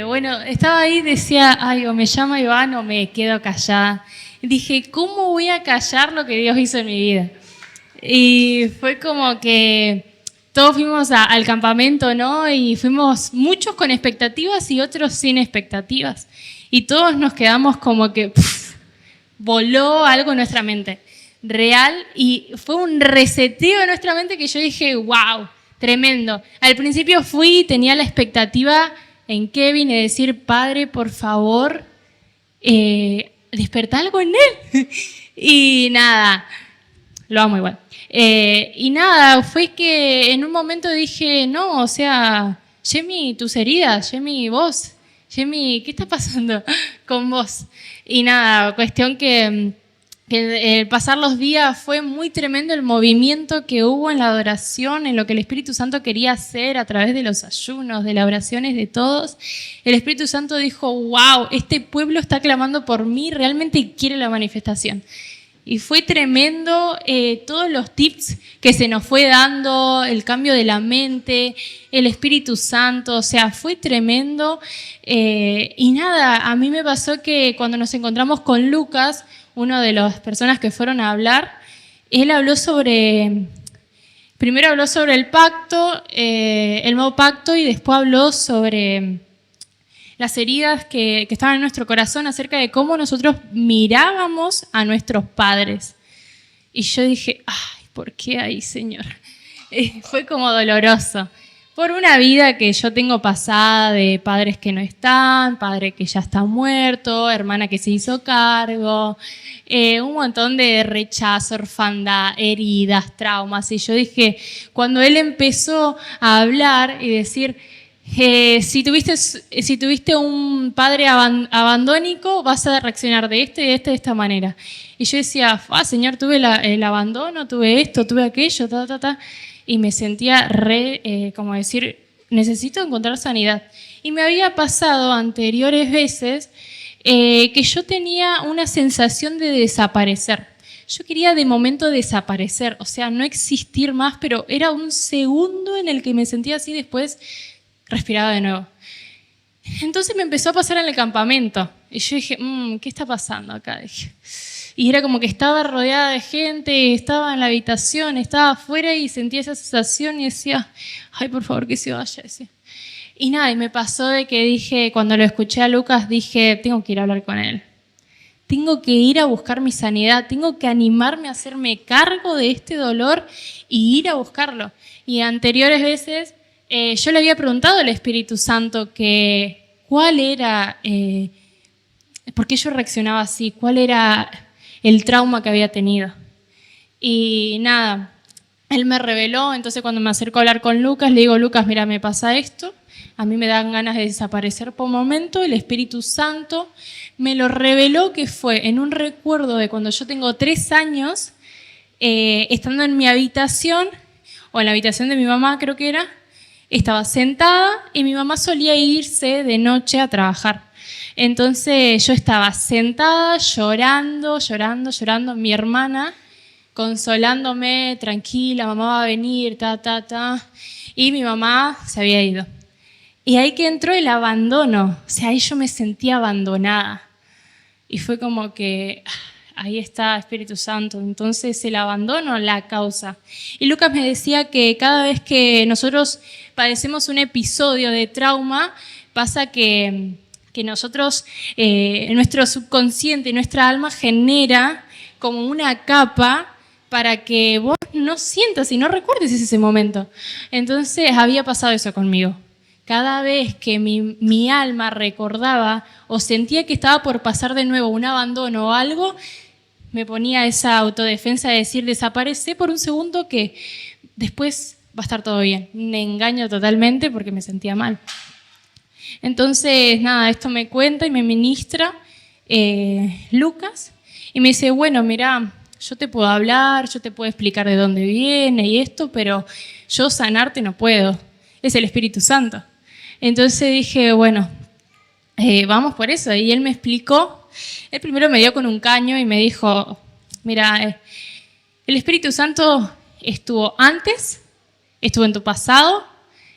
Bueno, estaba ahí y decía, ay, o me llama Iván o me quedo callada. Y dije, ¿cómo voy a callar lo que Dios hizo en mi vida? Y fue como que todos fuimos al campamento, ¿no? Y fuimos muchos con expectativas y otros sin expectativas. Y todos nos quedamos como que voló algo en nuestra mente real y fue un reseteo en nuestra mente que yo dije, wow, tremendo. Al principio fui y tenía la expectativa en Kevin de decir, Padre, por favor, despertá algo en él. Y nada, lo amo igual. Y nada, fue que en un momento dije, no, o sea, Yemi, tus heridas, Yemi, vos, Yemi, ¿qué está pasando con vos? Y nada, cuestión que pasar los días fue muy tremendo el movimiento que hubo en la adoración, en lo que el Espíritu Santo quería hacer a través de los ayunos, de las oraciones de todos. El Espíritu Santo dijo, wow, este pueblo está clamando por mí, realmente quiere la manifestación. Y fue tremendo todos los tips que se nos fue dando, el cambio de la mente, el Espíritu Santo, o sea, fue tremendo. Y nada, a mí me pasó que cuando nos encontramos con Lucas, una de las personas que fueron a hablar, él habló primero habló sobre el pacto, el nuevo pacto, y después habló sobre las heridas que estaban en nuestro corazón acerca de cómo nosotros mirábamos a nuestros padres. Y yo dije, ay, ¿por qué ahí, Señor? Fue como doloroso. Por una vida que yo tengo pasada de padres que no están, padre que ya está muerto, hermana que se hizo cargo, un montón de rechazo, orfandad, heridas, traumas. Y yo dije, cuando él empezó a hablar y decir, si tuviste un padre abandónico, vas a reaccionar de esta manera. Y yo decía, Señor, tuve el abandono, tuve esto, tuve aquello, y me sentía como decir, necesito encontrar sanidad. Y me había pasado anteriores veces que yo tenía una sensación de desaparecer. Yo quería de momento desaparecer, o sea, no existir más, pero era un segundo en el que me sentía así, después respiraba de nuevo. Entonces me empezó a pasar en el campamento. Y yo dije, ¿qué está pasando acá? Y era como que estaba rodeada de gente, estaba en la habitación, estaba afuera y sentía esa sensación y decía, ay, por favor, que se vaya. Decía. Y nada, y me pasó de que dije, cuando lo escuché a Lucas, dije, tengo que ir a hablar con él. Tengo que ir a buscar mi sanidad, tengo que animarme a hacerme cargo de este dolor y ir a buscarlo. Y anteriores veces yo le había preguntado al Espíritu Santo que cuál era, por qué yo reaccionaba así, cuál era el trauma que había tenido. Y nada, él me reveló, entonces cuando me acerco a hablar con Lucas, le digo, Lucas, mira, me pasa esto, a mí me dan ganas de desaparecer por un momento, el Espíritu Santo me lo reveló que fue en un recuerdo de cuando yo tengo 3 años, estando en mi habitación, o en la habitación de mi mamá creo que era, estaba sentada y mi mamá solía irse de noche a trabajar. Entonces yo estaba sentada llorando, mi hermana consolándome, tranquila, mamá va a venir, y mi mamá se había ido. Y ahí que entró el abandono, o sea, ahí yo me sentía abandonada. Y fue como que ahí está Espíritu Santo, entonces el abandono la causa. Y Lucas me decía que cada vez que nosotros padecemos un episodio de trauma, pasa que nosotros, nuestro subconsciente, nuestra alma genera como una capa para que vos no sientas y no recuerdes ese momento. Entonces había pasado eso conmigo. Cada vez que mi alma recordaba o sentía que estaba por pasar de nuevo un abandono o algo, me ponía esa autodefensa de decir, desaparece por un segundo que después va a estar todo bien. Me engaño totalmente porque me sentía mal. Entonces, nada, esto me cuenta y me ministra Lucas y me dice, bueno, mira, yo te puedo hablar, yo te puedo explicar de dónde viene y esto, pero yo sanarte no puedo, es el Espíritu Santo. Entonces dije, bueno, vamos por eso. Y él me explicó, él primero me dio con un caño y me dijo, mira, el Espíritu Santo estuvo antes, estuvo en tu pasado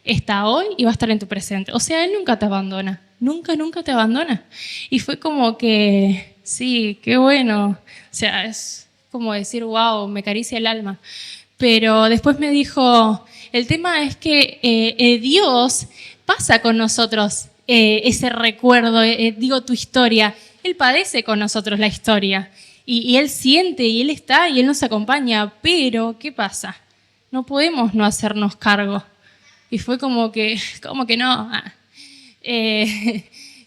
está hoy y va a estar en tu presente. O sea, Él nunca te abandona, nunca, nunca te abandona. Y fue como que, sí, qué bueno. O sea, es como decir, wow, me acaricia el alma. Pero después me dijo, el tema es que Dios pasa con nosotros ese recuerdo, tu historia. Él padece con nosotros la historia. Y Él siente, y Él está, y Él nos acompaña. Pero, ¿qué pasa? No podemos no hacernos cargo. Y fue como que no.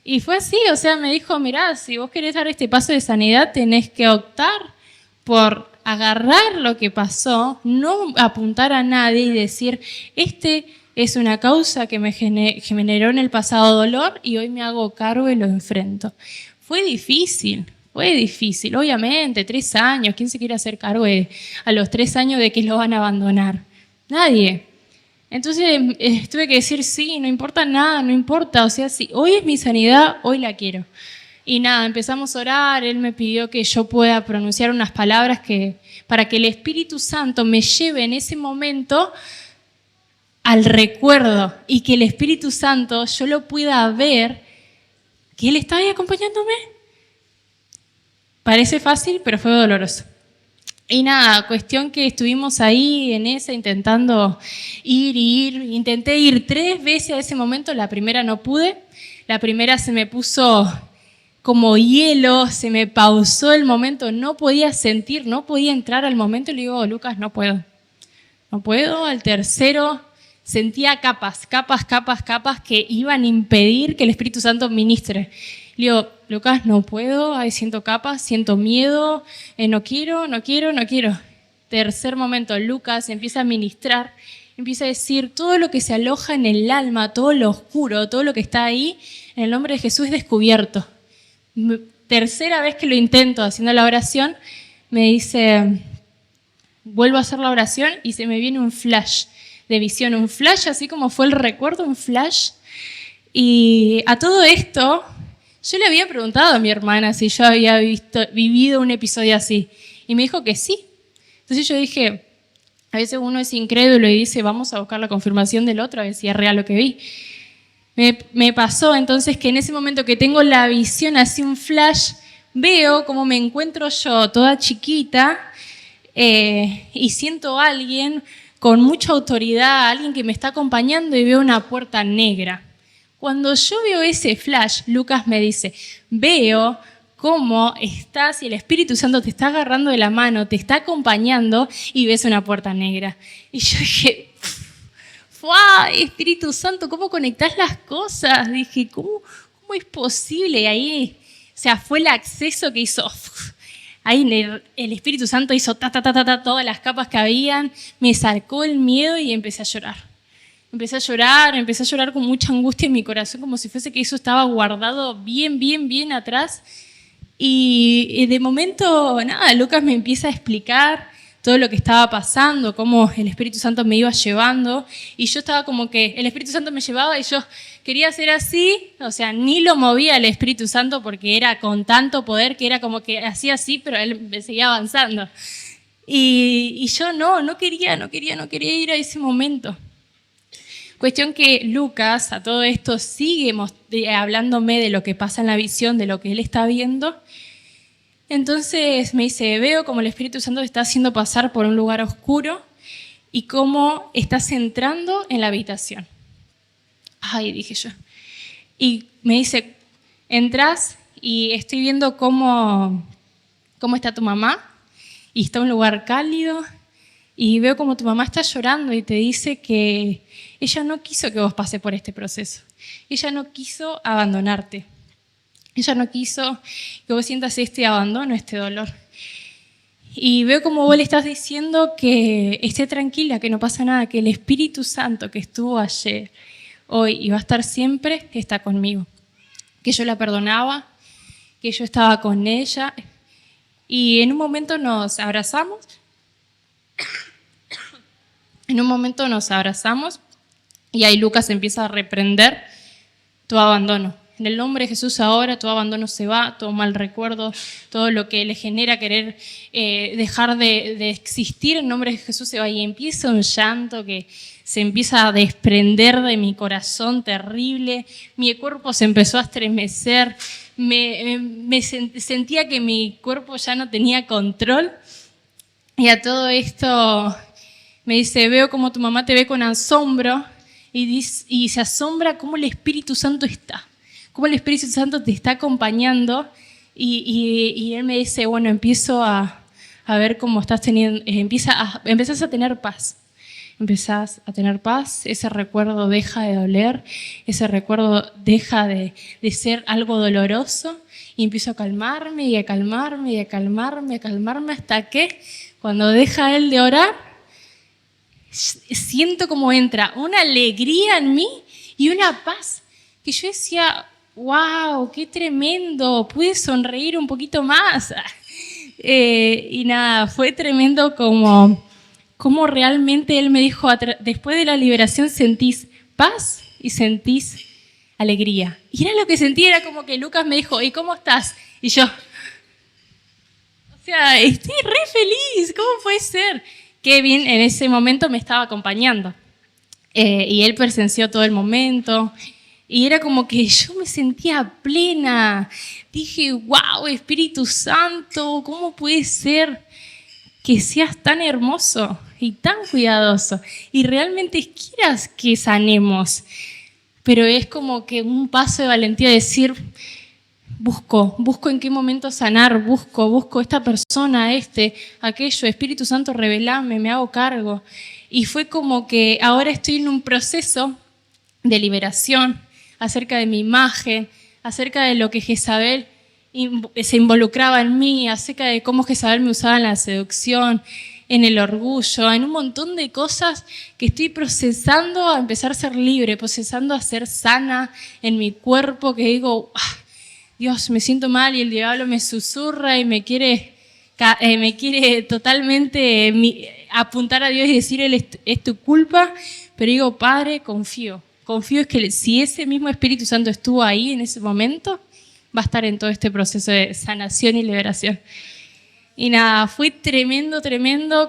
Y fue así, o sea, me dijo, mirá, si vos querés dar este paso de sanidad, tenés que optar por agarrar lo que pasó, no apuntar a nadie y decir, es una causa que me generó en el pasado dolor y hoy me hago cargo y lo enfrento. Fue difícil, obviamente, 3 años, ¿quién se quiere hacer cargo a los 3 años de que lo van a abandonar? Nadie. Entonces tuve que decir, sí, no importa nada, no importa, o sea, si hoy es mi sanidad, hoy la quiero. Y nada, empezamos a orar, Él me pidió que yo pueda pronunciar unas palabras para que el Espíritu Santo me lleve en ese momento al recuerdo y que el Espíritu Santo yo lo pueda ver, que Él estaba ahí acompañándome. Parece fácil, pero fue doloroso. Y nada, cuestión que estuvimos ahí en esa intentando intenté ir 3 veces a ese momento, la primera no pude, la primera se me puso como hielo, se me pausó el momento, no podía sentir, no podía entrar al momento y le digo, Lucas, no puedo, al tercero sentía capas que iban a impedir que el Espíritu Santo ministre. Le digo, Lucas, no puedo, ahí siento capas, siento miedo, no quiero. Tercer momento, Lucas empieza a ministrar, empieza a decir todo lo que se aloja en el alma, todo lo oscuro, todo lo que está ahí, en el nombre de Jesús es descubierto. Tercera vez que lo intento haciendo la oración, me dice, vuelvo a hacer la oración y se me viene un flash de visión, un flash así como fue el recuerdo, un flash. Y a todo esto, yo le había preguntado a mi hermana si yo había vivido un episodio así. Y me dijo que sí. Entonces yo dije, a veces uno es incrédulo y dice, vamos a buscar la confirmación del otro, a ver si es real lo que vi. Me pasó entonces que en ese momento que tengo la visión, así un flash, veo como me encuentro yo toda chiquita y siento a alguien con mucha autoridad, alguien que me está acompañando y veo una puerta negra. Cuando yo veo ese flash, Lucas me dice, veo cómo estás y el Espíritu Santo te está agarrando de la mano, te está acompañando y ves una puerta negra. Y yo dije, ¡wow! Espíritu Santo, ¿cómo conectás las cosas? Dije, ¿cómo es posible? Y ahí, o sea, fue el acceso que hizo. Ahí el Espíritu Santo hizo todas las capas que habían, me sacó el miedo y empecé a llorar. Empecé a llorar con mucha angustia en mi corazón, como si fuese que eso estaba guardado bien atrás. Y de momento, nada, Lucas me empieza a explicar todo lo que estaba pasando, cómo el Espíritu Santo me iba llevando, y yo estaba como que el Espíritu Santo me llevaba y yo quería hacer así, o sea, ni lo movía el Espíritu Santo porque era con tanto poder que era como que hacía así, pero él me seguía avanzando. Y yo no quería ir a ese momento. Cuestión que Lucas, a todo esto, sigue hablándome de lo que pasa en la visión, de lo que él está viendo. Entonces me dice, veo como el Espíritu Santo te está haciendo pasar por un lugar oscuro y cómo estás entrando en la habitación. Ay, dije yo. Y me dice, entras y estoy viendo cómo está tu mamá y está en un lugar cálido y veo como tu mamá está llorando y te dice que ella no quiso que vos pases por este proceso. Ella no quiso abandonarte. Ella no quiso que vos sientas este abandono, este dolor. Y veo como vos le estás diciendo que esté tranquila, que no pasa nada, que el Espíritu Santo que estuvo ayer, hoy y va a estar siempre, está conmigo. Que yo la perdonaba, que yo estaba con ella. Y en un momento nos abrazamos. Y ahí Lucas empieza a reprender tu abandono. En el nombre de Jesús ahora todo abandono se va, todo mal recuerdo, todo lo que le genera querer dejar de existir, en el nombre de Jesús se va. Y empieza un llanto que se empieza a desprender de mi corazón terrible, mi cuerpo se empezó a estremecer, sentía que mi cuerpo ya no tenía control. Y a todo esto me dice, veo como tu mamá te ve con asombro y se asombra cómo el Espíritu Santo está, cómo el Espíritu Santo te está acompañando. Y él me dice, bueno, empiezo a ver cómo estás teniendo, empezás a tener paz. Empezás a tener paz, ese recuerdo deja de doler, ese recuerdo deja de ser algo doloroso y empiezo a calmarme y a calmarme y a calmarme, a calmarme hasta que cuando deja él de orar, siento como entra una alegría en mí y una paz que yo decía, wow, qué tremendo, pude sonreír un poquito más. Y nada, fue tremendo como realmente él me dijo, después de la liberación sentís paz y sentís alegría. Y era lo que sentí, era como que Lucas me dijo, ¿y cómo estás? Y yo, o sea, estoy re feliz, ¿cómo puede ser? Kevin en ese momento me estaba acompañando y él presenció todo el momento y era como que yo me sentía plena. Dije, wow, Espíritu Santo, ¿cómo puede ser que seas tan hermoso y tan cuidadoso y realmente quieras que sanemos? Pero es como que un paso de valentía de decir, busco en qué momento sanar, busco esta persona, aquello, Espíritu Santo, revelame, me hago cargo. Y fue como que ahora estoy en un proceso de liberación acerca de mi imagen, acerca de lo que Jezabel se involucraba en mí, acerca de cómo Jezabel me usaba en la seducción, en el orgullo, en un montón de cosas que estoy procesando a empezar a ser libre, procesando a ser sana en mi cuerpo, que digo, Dios, me siento mal y el diablo me susurra y me quiere totalmente apuntar a Dios y decir, es tu culpa, pero digo, Padre, confío es que si ese mismo Espíritu Santo estuvo ahí en ese momento, va a estar en todo este proceso de sanación y liberación. Y nada, fue tremendo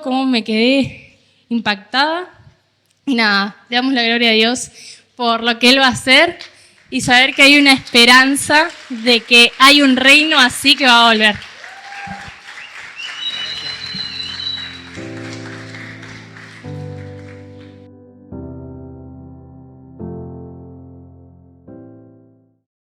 cómo me quedé impactada. Y nada, le damos la gloria a Dios por lo que Él va a hacer y saber que hay una esperanza de que hay un reino así que va a volver.